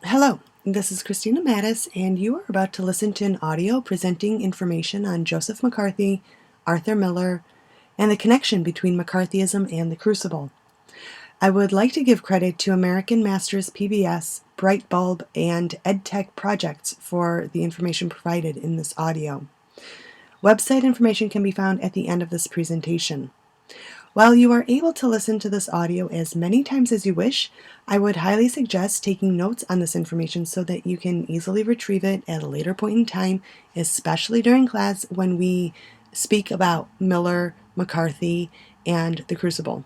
Hello, this is Christina Mattis, and you are about to listen to an audio presenting information on Joseph McCarthy, Arthur Miller, and the connection between McCarthyism and the Crucible. I would like to give credit to American Masters PBS, Brightbulb, and EdTech projects for the information provided in this audio. Website information can be found at the end of this presentation. While you are able to listen to this audio as many times as you wish, I would highly suggest taking notes on this information so that you can easily retrieve it at a later point in time, especially during class when we speak about Miller, McCarthy, and the Crucible.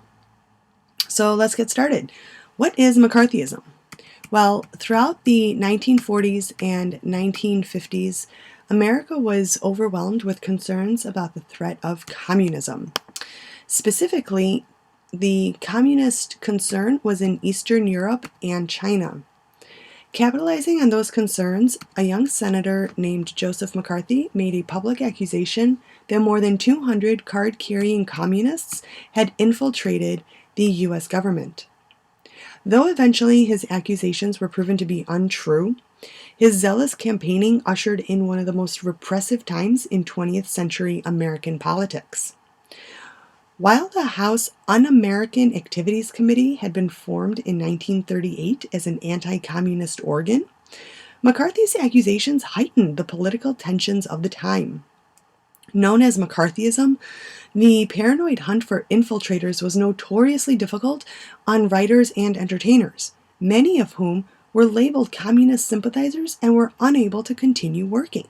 So let's get started. What is McCarthyism? Well, throughout the 1940s and 1950s, America was overwhelmed with concerns about the threat of communism. Specifically, the communist concern was in Eastern Europe and China. Capitalizing on those concerns, a young senator named Joseph McCarthy made a public accusation that more than 200 card-carrying communists had infiltrated the U.S. government. Though eventually his accusations were proven to be untrue, his zealous campaigning ushered in one of the most repressive times in 20th century American politics. While the House Un-American Activities Committee had been formed in 1938 as an anti-communist organ, McCarthy's accusations heightened the political tensions of the time. Known as McCarthyism, the paranoid hunt for infiltrators was notoriously difficult on writers and entertainers, many of whom were labeled communist sympathizers and were unable to continue working.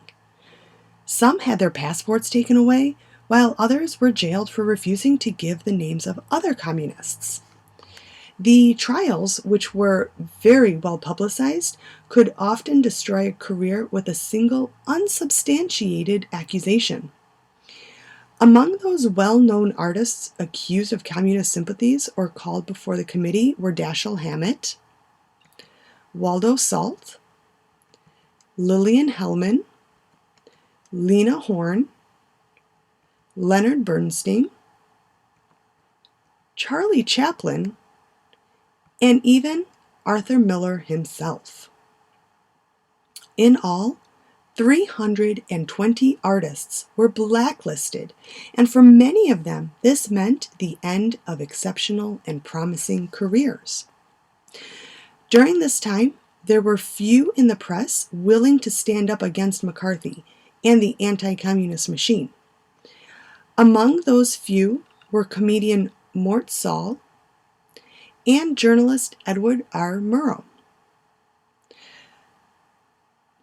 Some had their passports taken away, while others were jailed for refusing to give the names of other communists. The trials, which were very well publicized, could often destroy a career with a single unsubstantiated accusation. Among those well-known artists accused of communist sympathies or called before the committee were Dashiell Hammett, Waldo Salt, Lillian Hellman, Lena Horne, Leonard Bernstein, Charlie Chaplin, and even Arthur Miller himself. In all, 320 artists were blacklisted, and for many of them, this meant the end of exceptional and promising careers. During this time, there were few in the press willing to stand up against McCarthy and the anti-communist machine. Among those few were comedian Mort Sahl and journalist Edward R. Murrow.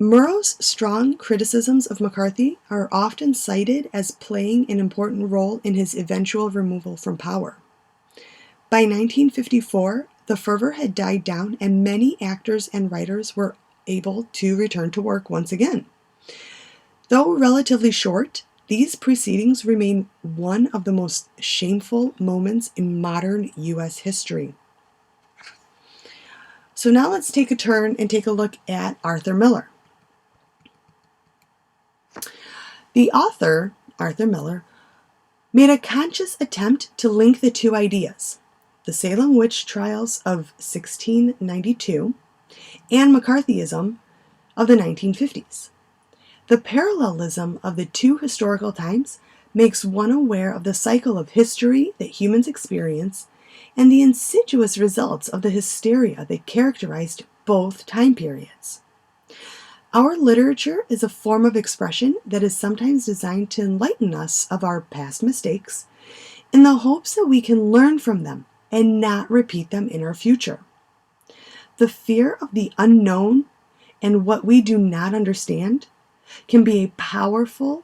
Murrow's strong criticisms of McCarthy are often cited as playing an important role in his eventual removal from power. By 1954, the fervor had died down and many actors and writers were able to return to work once again. Though relatively short, these proceedings remain one of the most shameful moments in modern U.S. history. So now let's take a turn and take a look at Arthur Miller. The author, Arthur Miller, made a conscious attempt to link the two ideas, the Salem witch trials of 1692 and McCarthyism of the 1950s. The parallelism of the two historical times makes one aware of the cycle of history that humans experience and the insidious results of the hysteria that characterized both time periods. Our literature is a form of expression that is sometimes designed to enlighten us of our past mistakes in the hopes that we can learn from them and not repeat them in our future. The fear of the unknown and what we do not understand can be a powerful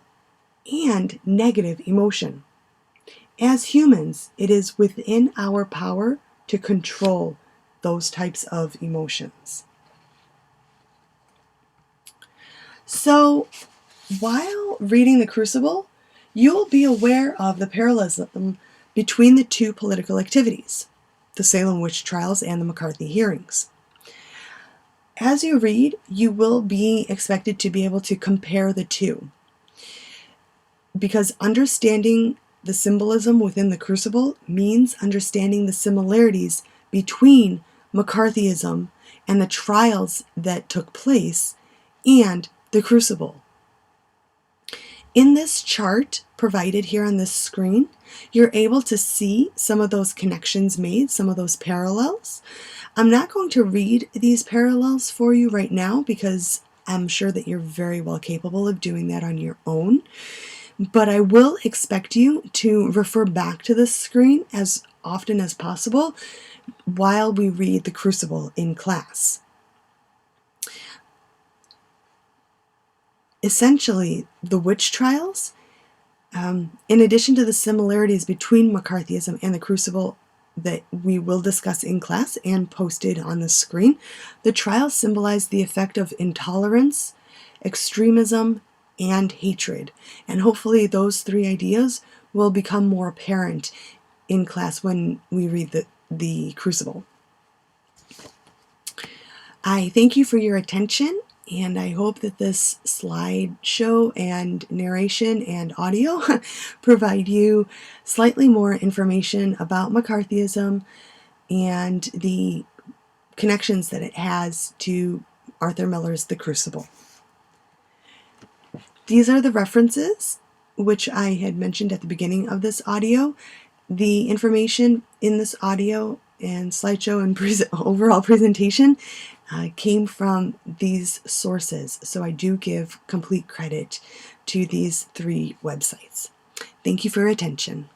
and negative emotion. As humans, it is within our power to control those types of emotions. So, while reading The Crucible, you'll be aware of the parallelism between the two political activities, the Salem witch trials and the McCarthy hearings. As you read, you will be expected to be able to compare the two, because understanding the symbolism within the Crucible means understanding the similarities between McCarthyism and the trials that took place, and the Crucible. In this chart provided here on this screen, you're able to see some of those connections made, some of those parallels. I'm not going to read these parallels for you right now because I'm sure that you're very well capable of doing that on your own. But I will expect you to refer back to this screen as often as possible while we read the Crucible in class. Essentially, the witch trials, in addition to the similarities between McCarthyism and the Crucible that we will discuss in class and posted on the screen, the trials symbolize the effect of intolerance, extremism, and hatred. And hopefully those three ideas will become more apparent in class when we read the Crucible. I thank you for your attention, and I hope that this slideshow and narration and audio provide you slightly more information about McCarthyism and the connections that it has to Arthur Miller's The Crucible. These are the references which I had mentioned at the beginning of this audio. The information in this audio and slideshow and overall presentation came from these sources, so I do give complete credit to these three websites. Thank you for your attention.